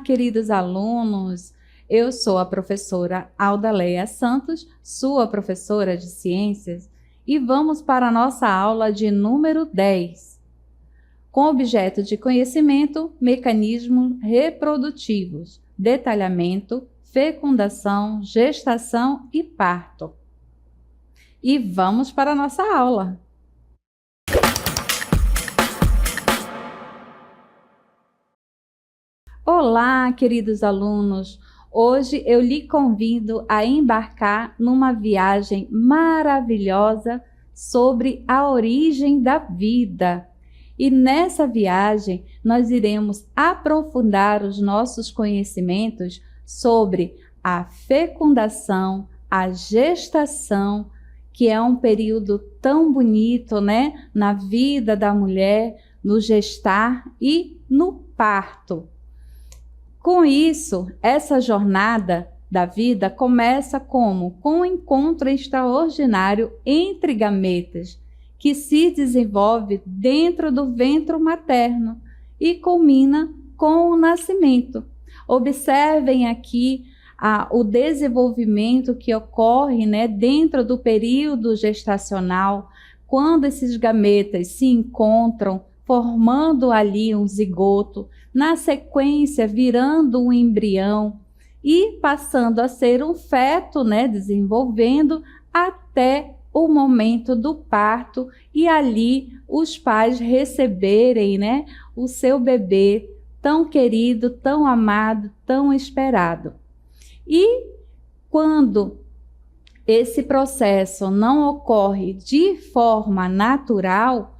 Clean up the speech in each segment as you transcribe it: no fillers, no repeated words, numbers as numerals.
queridos alunos, eu sou a professora Aldaleia Santos, sua professora de ciências, e vamos para a nossa aula de número 10, com objeto de conhecimento, mecanismos reprodutivos, detalhamento, fecundação, gestação e parto. E vamos para a nossa aula. Olá, queridos alunos! Hoje eu lhe convido a embarcar numa viagem maravilhosa sobre a origem da vida. E nessa viagem nós iremos aprofundar os nossos conhecimentos sobre a fecundação, a gestação, que é um período tão bonito, né, na vida da mulher, no gestar e no parto. Com isso, essa jornada da vida começa como? Com um encontro extraordinário entre gametas, que se desenvolve dentro do ventre materno e culmina com o nascimento. Observem aqui o desenvolvimento que ocorre, né, dentro do período gestacional, quando esses gametas se encontram, formando ali um zigoto, na sequência virando um embrião e passando a ser um feto, né, desenvolvendo até o momento do parto e ali os pais receberem, né, o seu bebê tão querido, tão amado, tão esperado. E quando esse processo não ocorre de forma natural,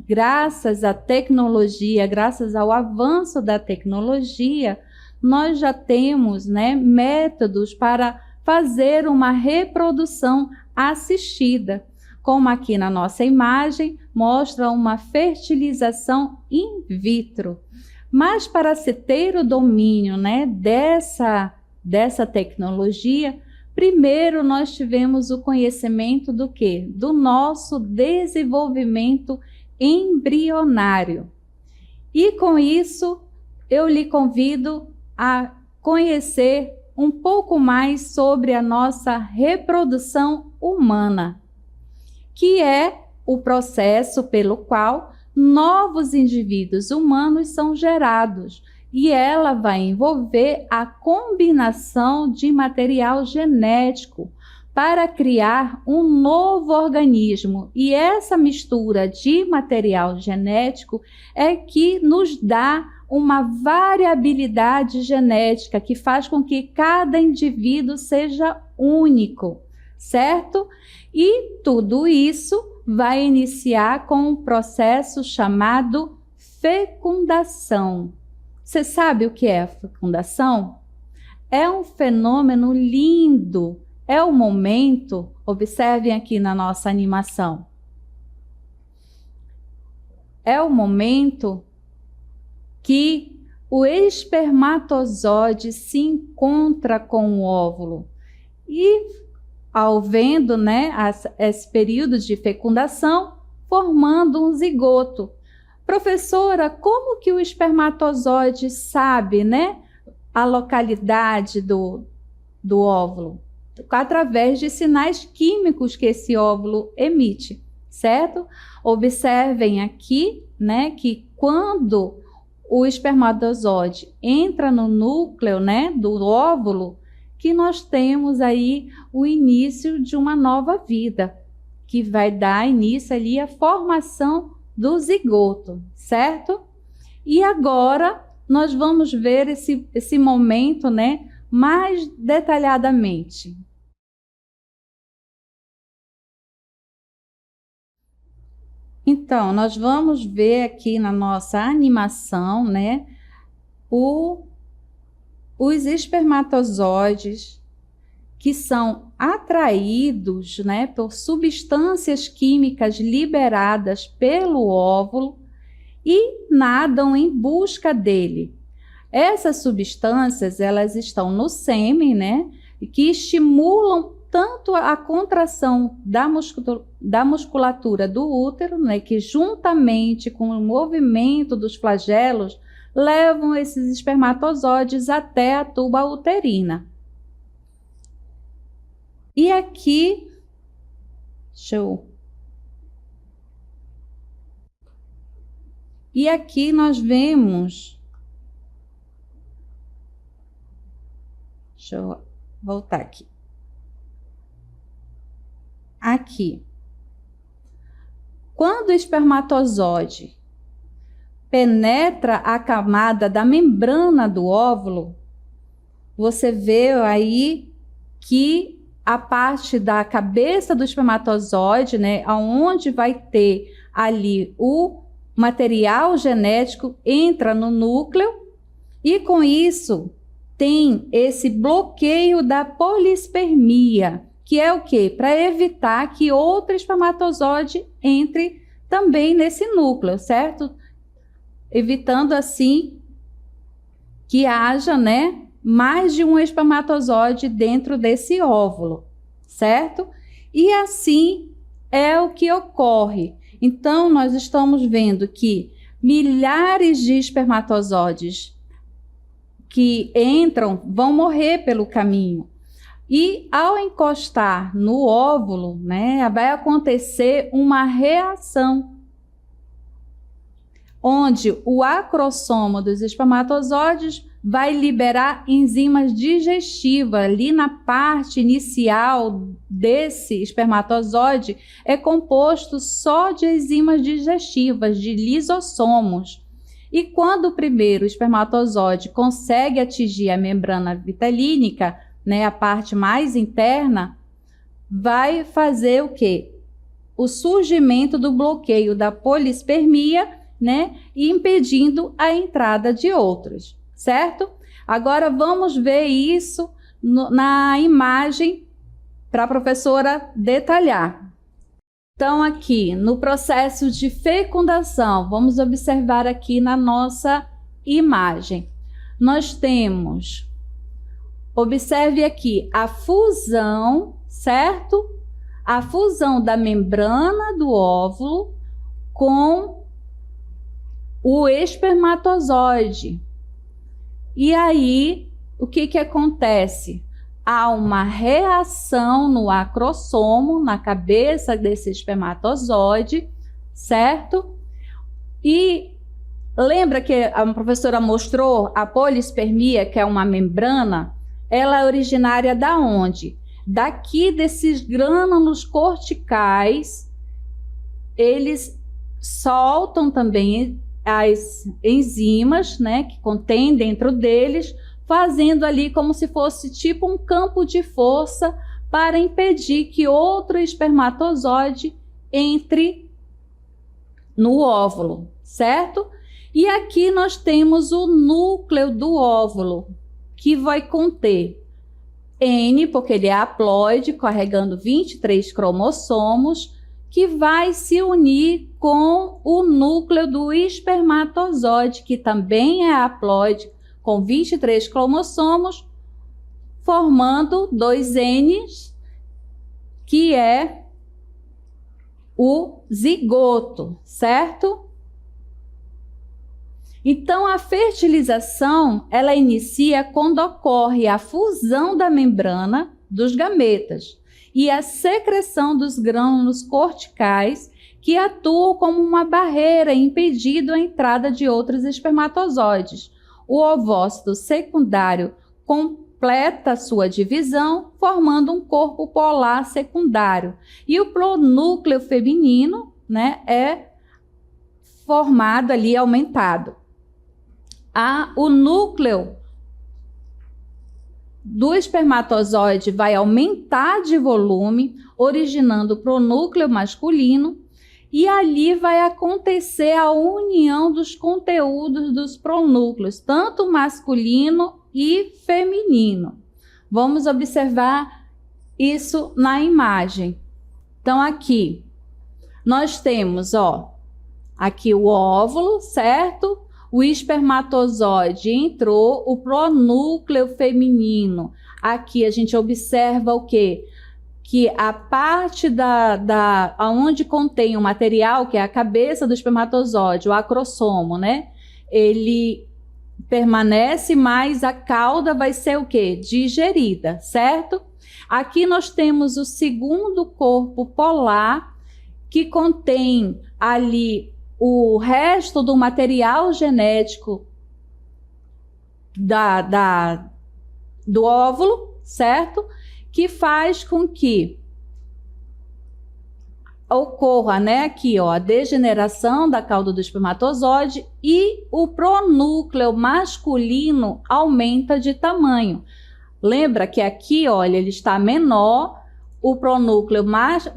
graças à tecnologia, graças ao avanço da tecnologia, nós já temos, né, métodos para fazer uma reprodução assistida, como aqui na nossa imagem, mostra uma fertilização in vitro. Mas para se ter o domínio, né, dessa tecnologia, primeiro nós tivemos o conhecimento do quê? Do nosso desenvolvimento embrionário. E com isso, eu lhe convido a conhecer um pouco mais sobre a nossa reprodução humana, que é o processo pelo qual novos indivíduos humanos são gerados, e ela vai envolver a combinação de material genético para criar um novo organismo. E essa mistura de material genético é que nos dá uma variabilidade genética que faz com que cada indivíduo seja único, certo? E tudo isso vai iniciar com um processo chamado fecundação. Você sabe o que é a fecundação? É um fenômeno lindo. É o momento, observem aqui na nossa animação, é o momento que o espermatozoide se encontra com o óvulo e, ao vendo, né, esse período de fecundação, formando um zigoto. Professora, como que o espermatozoide sabe, né, a localidade do óvulo? Através de sinais químicos que esse óvulo emite, certo? Observem aqui, né, que quando o espermatozoide entra no núcleo, né, do óvulo, que nós temos aí o início de uma nova vida, que vai dar início ali à formação do zigoto, certo? E agora nós vamos ver esse momento, né, mais detalhadamente. Então, nós vamos ver aqui na nossa animação, né, os espermatozoides que são atraídos, né, por substâncias químicas liberadas pelo óvulo e nadam em busca dele. Essas substâncias, elas estão no sêmen, né, que estimulam tanto a contração da musculatura do útero, né, que juntamente com o movimento dos flagelos levam esses espermatozoides até a tuba uterina. E aqui, E aqui nós vemos, deixa eu voltar aqui. Aqui, quando o espermatozoide penetra a camada da membrana do óvulo, você vê aí que a parte da cabeça do espermatozoide, né, onde vai ter ali o material genético, entra no núcleo e com isso tem esse bloqueio da polispermia, que é o quê? Para evitar que outro espermatozoide entre também nesse núcleo, certo? Evitando assim que haja, né, mais de um espermatozoide dentro desse óvulo, certo? E assim é o que ocorre. Então, nós estamos vendo que milhares de espermatozoides que entram vão morrer pelo caminho. E ao encostar no óvulo, né, vai acontecer uma reação, onde o acrossomo dos espermatozoides vai liberar enzimas digestivas. Ali na parte inicial desse espermatozoide é composto só de enzimas digestivas, de lisossomos. E quando o primeiro espermatozoide consegue atingir a membrana vitalínica, né, a parte mais interna, vai fazer o quê? O surgimento do bloqueio da polispermia, né, e impedindo a entrada de outros. Certo? Agora vamos ver isso na imagem para a professora detalhar. Então, aqui no processo de fecundação, vamos observar aqui na nossa imagem. Nós temos, observe aqui, a fusão, certo? A fusão da membrana do óvulo com o espermatozoide. E aí, o que acontece? Há uma reação no acrossomo, na cabeça desse espermatozoide, certo? E lembra que a professora mostrou a polispermia, que é uma membrana? Ela é originária da onde? Daqui desses grânulos corticais, eles soltam também as enzimas, né, que contém dentro deles, fazendo ali como se fosse tipo um campo de força para impedir que outro espermatozoide entre no óvulo, certo? E aqui nós temos o núcleo do óvulo, que vai conter N, porque ele é haploide, carregando 23 cromossomos, que vai se unir com o núcleo do espermatozoide, que também é haploide, com 23 cromossomos, formando 2 N's, que é o zigoto, certo? Então, a fertilização, ela inicia quando ocorre a fusão da membrana dos gametas e a secreção dos grânulos corticais, que atuam como uma barreira impedindo a entrada de outros espermatozoides. O ovócito secundário completa sua divisão, formando um corpo polar secundário. E o pronúcleo feminino, né, é formado ali, aumentado. O núcleo do espermatozoide vai aumentar de volume, originando o pronúcleo masculino, e ali vai acontecer a união dos conteúdos dos pronúcleos, tanto masculino e feminino. Vamos observar isso na imagem. Então, aqui nós temos, aqui o óvulo, certo? O espermatozoide entrou, o pronúcleo feminino. Aqui a gente observa o quê? Que a parte onde contém o material, que é a cabeça do espermatozoide, o acrossomo, né? Ele permanece, mas a cauda vai ser o quê? Digerida, certo? Aqui nós temos o segundo corpo polar, que contém ali o resto do material genético do óvulo, certo? Que faz com que ocorra, né, aqui, ó, a degeneração da cauda do espermatozoide e o pronúcleo masculino aumenta de tamanho. Lembra que aqui, olha, ele está menor, o pronúcleo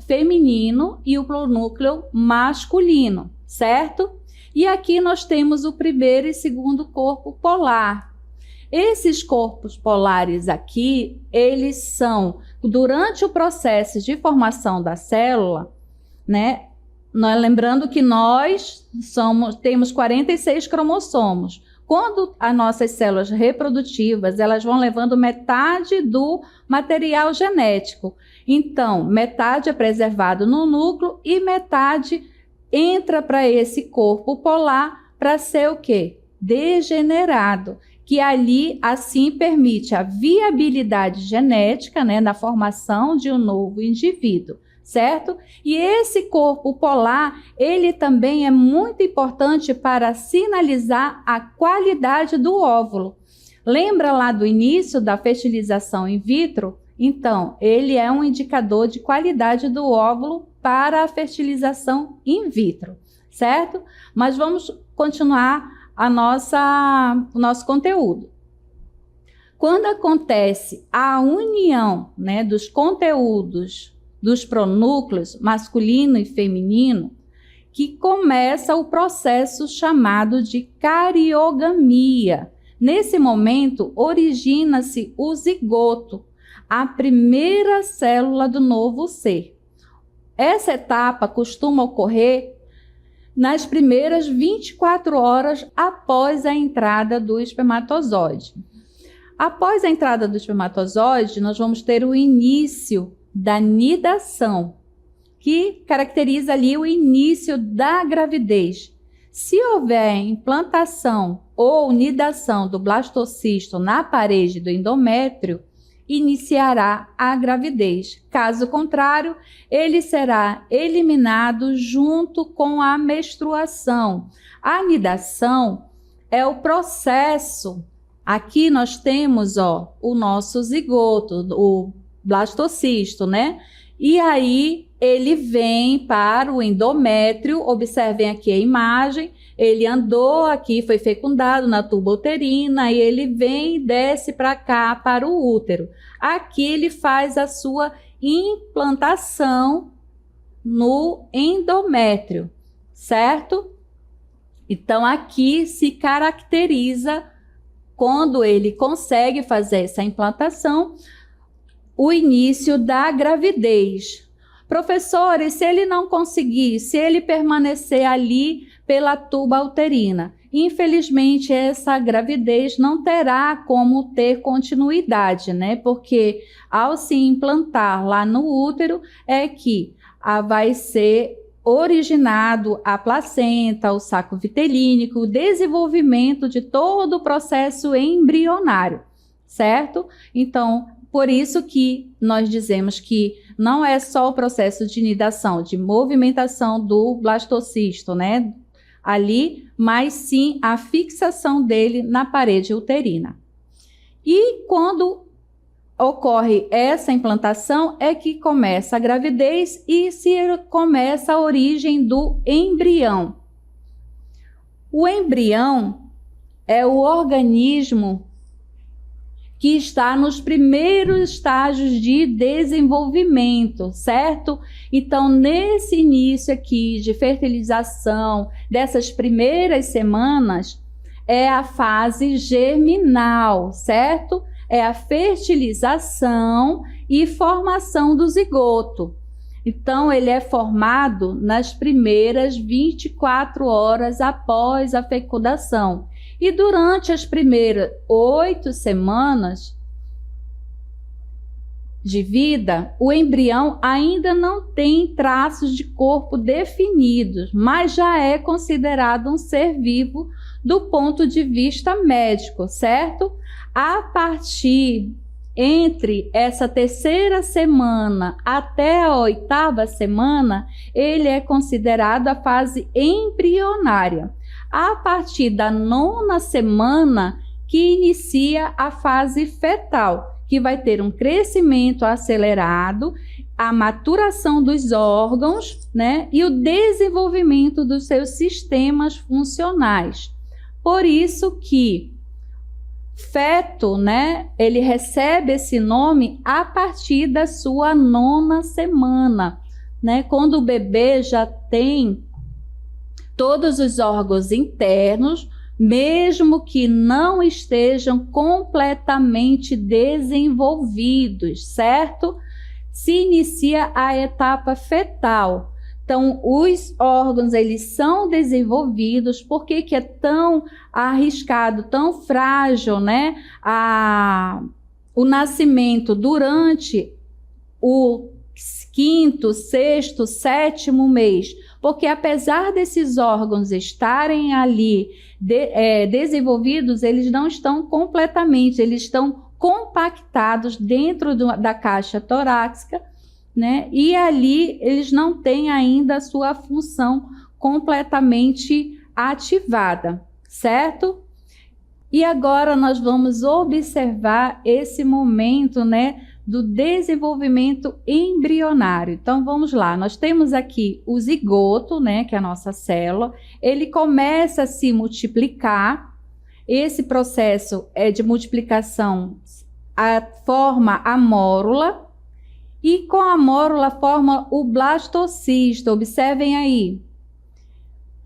feminino e o pronúcleo masculino, certo? E aqui nós temos o primeiro e segundo corpo polar. Esses corpos polares aqui, eles são, durante o processo de formação da célula, né? Lembrando que nós temos 46 cromossomos. Quando as nossas células reprodutivas, elas vão levando metade do material genético. Então, metade é preservado no núcleo e metade entra para esse corpo polar para ser o quê? Degenerado, que ali, assim, permite a viabilidade genética, né, na formação de um novo indivíduo, certo? E esse corpo polar, ele também é muito importante para sinalizar a qualidade do óvulo. Lembra lá do início da fertilização in vitro? Então, ele é um indicador de qualidade do óvulo para a fertilização in vitro, certo? Mas vamos continuar o nosso conteúdo. Quando acontece a união, né, dos conteúdos dos pronúcleos masculino e feminino, que começa o processo chamado de cariogamia. Nesse momento, origina-se o zigoto, a primeira célula do novo ser. Essa etapa costuma ocorrer nas primeiras 24 horas após a entrada do espermatozoide. Após a entrada do espermatozoide, nós vamos ter o início da nidação, que caracteriza ali o início da gravidez. Se houver implantação ou nidação do blastocisto na parede do endométrio, iniciará a gravidez. Caso contrário, ele será eliminado junto com a menstruação. A nidação é o processo. Aqui nós temos, ó, o nosso zigoto, o blastocisto, né? E aí ele vem para o endométrio. Observem aqui a imagem. Ele andou aqui, foi fecundado na tuba uterina e ele vem e desce para cá, para o útero. Aqui ele faz a sua implantação no endométrio, certo? Então aqui se caracteriza, quando ele consegue fazer essa implantação, o início da gravidez. Professor, e se ele não conseguir, se ele permanecer ali pela tuba uterina? Infelizmente, essa gravidez não terá como ter continuidade, né? Porque ao se implantar lá no útero é que vai ser originado a placenta, o saco vitelínico, o desenvolvimento de todo o processo embrionário, certo? Então, por isso que nós dizemos que não é só o processo de nidação, de movimentação do blastocisto, né, ali, mas sim a fixação dele na parede uterina. E quando ocorre essa implantação é que começa a gravidez e se começa a origem do embrião. O embrião é o organismo que está nos primeiros estágios de desenvolvimento, certo? Então, nesse início aqui de fertilização, dessas primeiras semanas, é a fase germinal, certo? É a fertilização e formação do zigoto. Então, ele é formado nas primeiras 24 horas após a fecundação. E durante as primeiras 8 semanas de vida, o embrião ainda não tem traços de corpo definidos, mas já é considerado um ser vivo do ponto de vista médico, certo? A partir entre essa terceira semana até a oitava semana, ele é considerado a fase embrionária. A partir da nona semana, que inicia a fase fetal, que vai ter um crescimento acelerado, a maturação dos órgãos, né, e o desenvolvimento dos seus sistemas funcionais. Por isso que feto, né, ele recebe esse nome a partir da sua nona semana, né, quando o bebê já tem todos os órgãos internos, mesmo que não estejam completamente desenvolvidos, certo? Se inicia a etapa fetal. Então, os órgãos, eles são desenvolvidos. Por que que é tão arriscado, tão frágil, né? O nascimento durante o quinto, sexto, sétimo mês? Porque apesar desses órgãos estarem ali desenvolvidos, eles não estão completamente, eles estão compactados dentro da caixa torácica, né? E ali eles não têm ainda a sua função completamente ativada, certo? E agora nós vamos observar esse momento, né, do desenvolvimento embrionário. Então vamos lá, nós temos aqui o zigoto, né, que é a nossa célula, ele começa a se multiplicar. Esse processo de multiplicação forma a mórula, e com a mórula forma o blastocisto. Observem aí.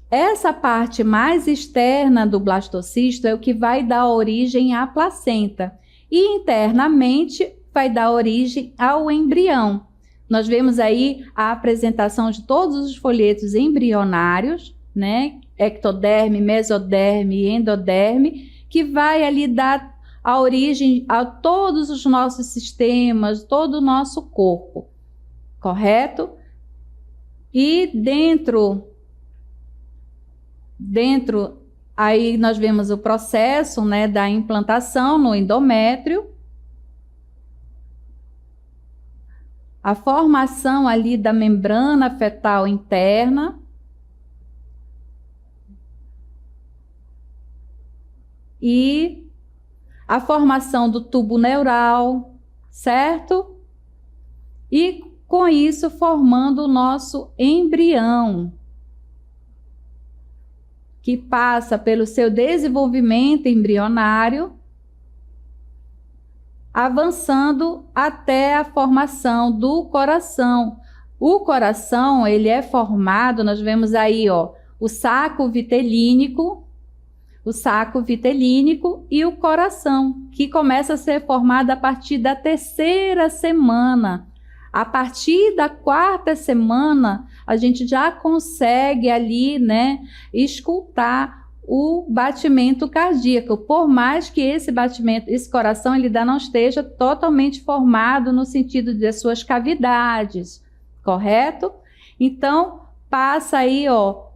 Essa parte mais externa do blastocisto é o que vai dar origem à placenta. E internamente vai dar origem ao embrião. Nós vemos aí a apresentação de todos os folhetos embrionários, né? Ectoderme, mesoderme e endoderme, que vai ali dar a origem a todos os nossos sistemas, todo o nosso corpo, correto? E dentro aí nós vemos o processo, né, da implantação no endométrio, a formação ali da membrana fetal interna, e a formação do tubo neural, certo? E com isso formando o nosso embrião, que passa pelo seu desenvolvimento embrionário, avançando até a formação do coração. O coração, ele é formado, nós vemos aí, ó, o saco vitelínico e o coração, que começa a ser formado a partir da terceira semana. A partir da quarta semana, a gente já consegue ali, né, escutar o batimento cardíaco, por mais que esse coração, ele ainda não esteja totalmente formado no sentido de suas cavidades, correto? Então, passa aí, ó,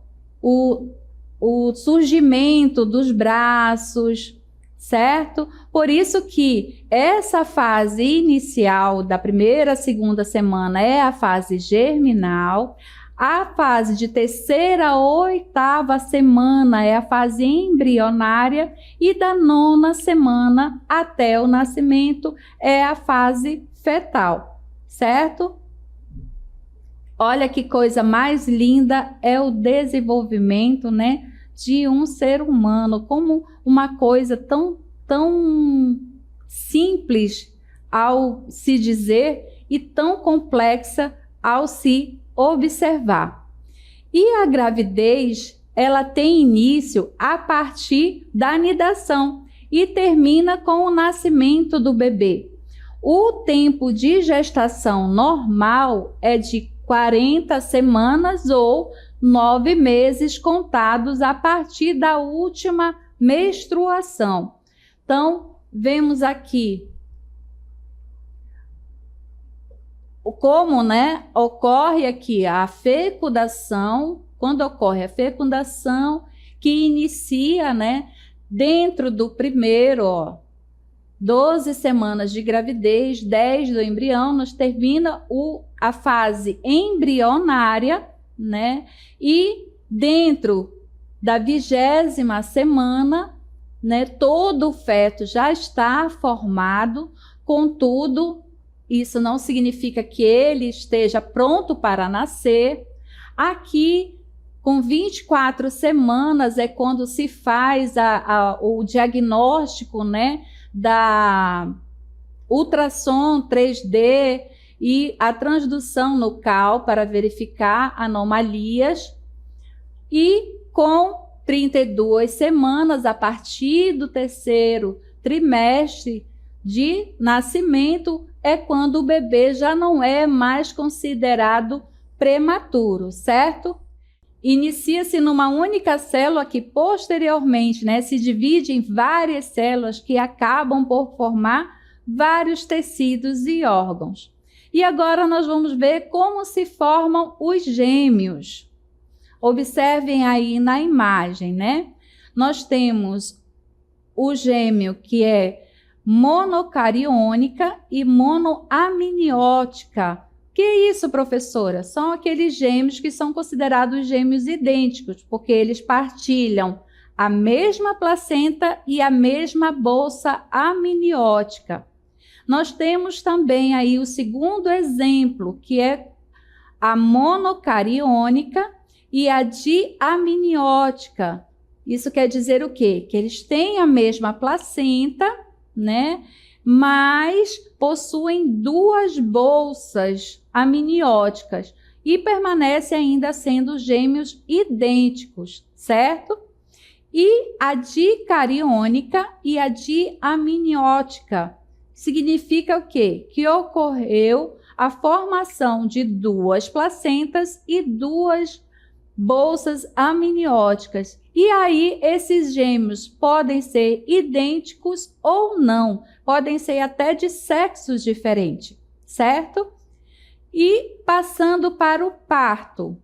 o surgimento dos braços, certo? Por isso que essa fase inicial da primeira, segunda semana é a fase germinal, a fase de terceira a oitava semana é a fase embrionária e da nona semana até o nascimento é a fase fetal, certo? Olha que coisa mais linda é o desenvolvimento, né, de um ser humano, como uma coisa tão simples ao se dizer e tão complexa ao se observar. E a gravidez, ela tem início a partir da anidação e termina com o nascimento do bebê. O tempo de gestação normal é de 40 semanas ou 9 meses contados a partir da última menstruação. Então, vemos aqui como, né, ocorre aqui a fecundação, quando ocorre a fecundação, que inicia, né, dentro do primeiro, 12 semanas de gravidez, 10 do embrião, nós termina a fase embrionária, né? E dentro da 20ª semana, né, todo o feto já está formado, contudo, isso não significa que ele esteja pronto para nascer. Aqui, com 24 semanas, é quando se faz o diagnóstico, né, da ultrassom 3D e a transdução nucal para verificar anomalias. E com 32 semanas, a partir do 3º trimestre de nascimento, é quando o bebê já não é mais considerado prematuro, certo? Inicia-se numa única célula que posteriormente, né, se divide em várias células que acabam por formar vários tecidos e órgãos. E agora nós vamos ver como se formam os gêmeos. Observem aí na imagem, né? Nós temos o gêmeo que é monocariônica e monoamniótica. Que é isso, professora? São aqueles gêmeos que são considerados gêmeos idênticos, porque eles partilham a mesma placenta e a mesma bolsa amniótica. Nós temos também aí o segundo exemplo, que é a monocariônica e a diamniótica. Isso quer dizer o quê? Que eles têm a mesma placenta, né? Mas possuem 2 bolsas amnióticas e permanecem ainda sendo gêmeos idênticos, certo? E a dicariônica e a diamniótica significa o quê? Que ocorreu a formação de 2 placentas e 2 bolsas amnióticas. E aí, esses gêmeos podem ser idênticos ou não, podem ser até de sexos diferentes, certo? E passando para o parto.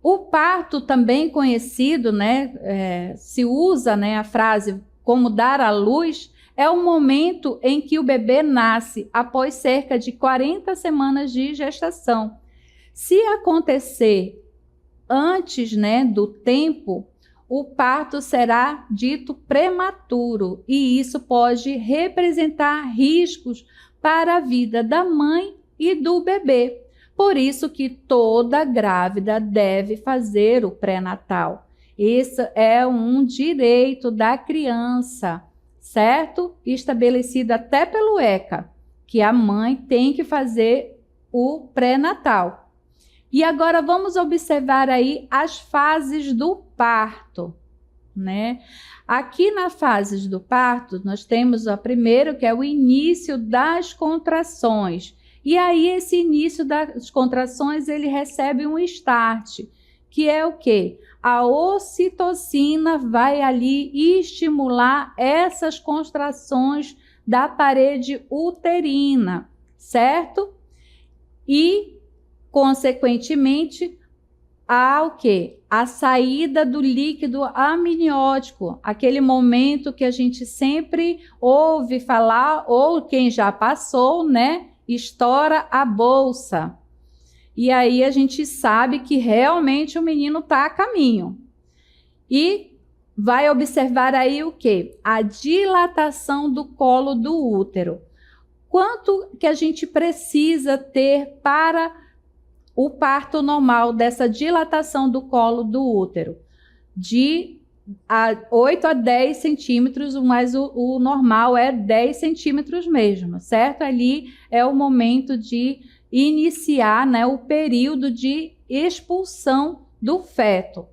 O parto, também conhecido, né, se usa, né, a frase como dar à luz, é o momento em que o bebê nasce após cerca de 40 semanas de gestação. Se acontecer antes, né, do tempo, o parto será dito prematuro e isso pode representar riscos para a vida da mãe e do bebê. Por isso que toda grávida deve fazer o pré-natal. Esse é um direito da criança, certo? Estabelecido até pelo ECA, que a mãe tem que fazer o pré-natal. E agora vamos observar aí as fases do parto, né? Aqui na fase do parto, nós temos a primeira, que é o início das contrações. E aí esse início das contrações, ele recebe um start, que é o quê? A ocitocina vai ali estimular essas contrações da parede uterina, certo? E consequentemente, há o quê? A saída do líquido amniótico, aquele momento que a gente sempre ouve falar, ou quem já passou, né? Estoura a bolsa. E aí a gente sabe que realmente o menino está a caminho. E vai observar aí o quê? A dilatação do colo do útero. Quanto que a gente precisa ter para o parto normal dessa dilatação do colo do útero? De 8 a 10 centímetros, mas o normal é 10 centímetros mesmo, certo? Ali é o momento de iniciar, né, o período de expulsão do feto.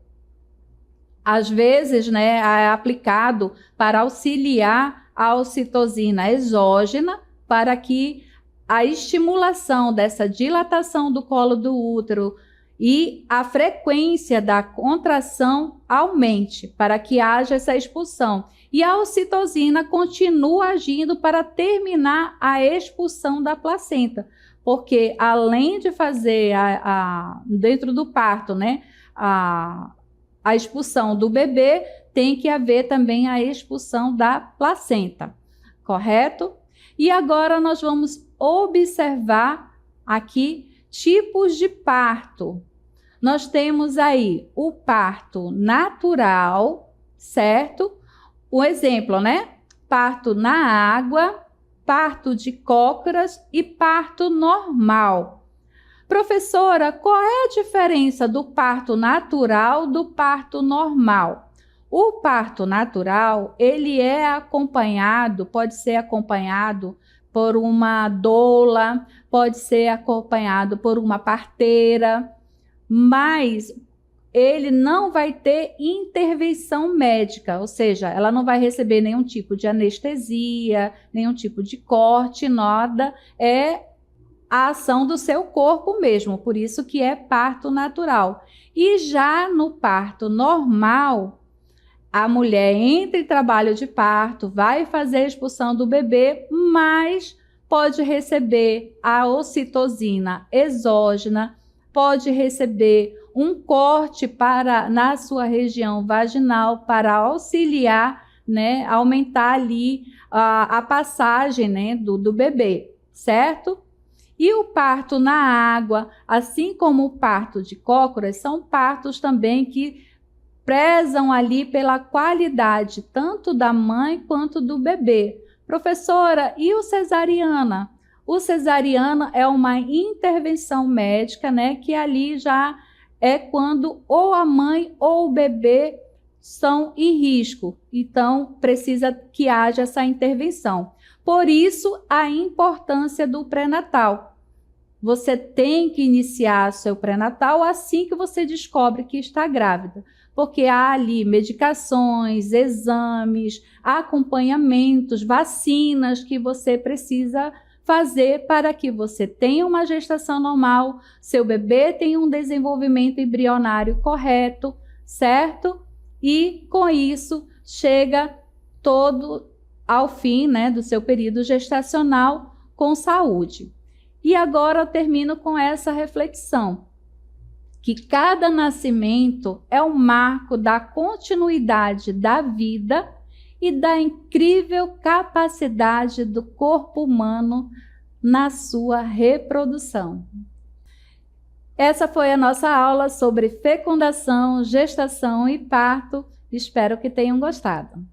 Às vezes, né, é aplicado para auxiliar a ocitocina exógena para que a estimulação dessa dilatação do colo do útero e a frequência da contração aumente para que haja essa expulsão. E a ocitocina continua agindo para terminar a expulsão da placenta, porque além de fazer dentro do parto, né, a a expulsão do bebê, tem que haver também a expulsão da placenta, correto? E agora nós vamos observar aqui tipos de parto. Nós temos aí o parto natural, certo? O exemplo, né? Parto na água, parto de cócoras e parto normal. Professora, qual é a diferença do parto natural do parto normal? O parto natural, ele é acompanhado, pode ser acompanhado por uma doula, pode ser acompanhado por uma parteira, mas ele não vai ter intervenção médica, ou seja, ela não vai receber nenhum tipo de anestesia, nenhum tipo de corte, nada, é a ação do seu corpo mesmo, por isso que é parto natural. E já no parto normal, a mulher entra em trabalho de parto, vai fazer a expulsão do bebê, mas pode receber a ocitocina exógena, pode receber um corte na sua região vaginal para auxiliar, né, aumentar ali a passagem, né, do bebê, certo? E o parto na água, assim como o parto de cócoras, são partos também que prezam ali pela qualidade tanto da mãe quanto do bebê. Professora, e o cesariana? O cesariana é uma intervenção médica, né, que ali já é quando ou a mãe ou o bebê são em risco. Então, precisa que haja essa intervenção. Por isso, a importância do pré-natal. Você tem que iniciar seu pré-natal assim que você descobre que está grávida, porque há ali medicações, exames, acompanhamentos, vacinas que você precisa fazer para que você tenha uma gestação normal, seu bebê tenha um desenvolvimento embrionário correto, certo? E com isso chega todo ao fim, né, do seu período gestacional com saúde. E agora eu termino com essa reflexão, que cada nascimento é um marco da continuidade da vida e da incrível capacidade do corpo humano na sua reprodução. Essa foi a nossa aula sobre fecundação, gestação e parto. Espero que tenham gostado.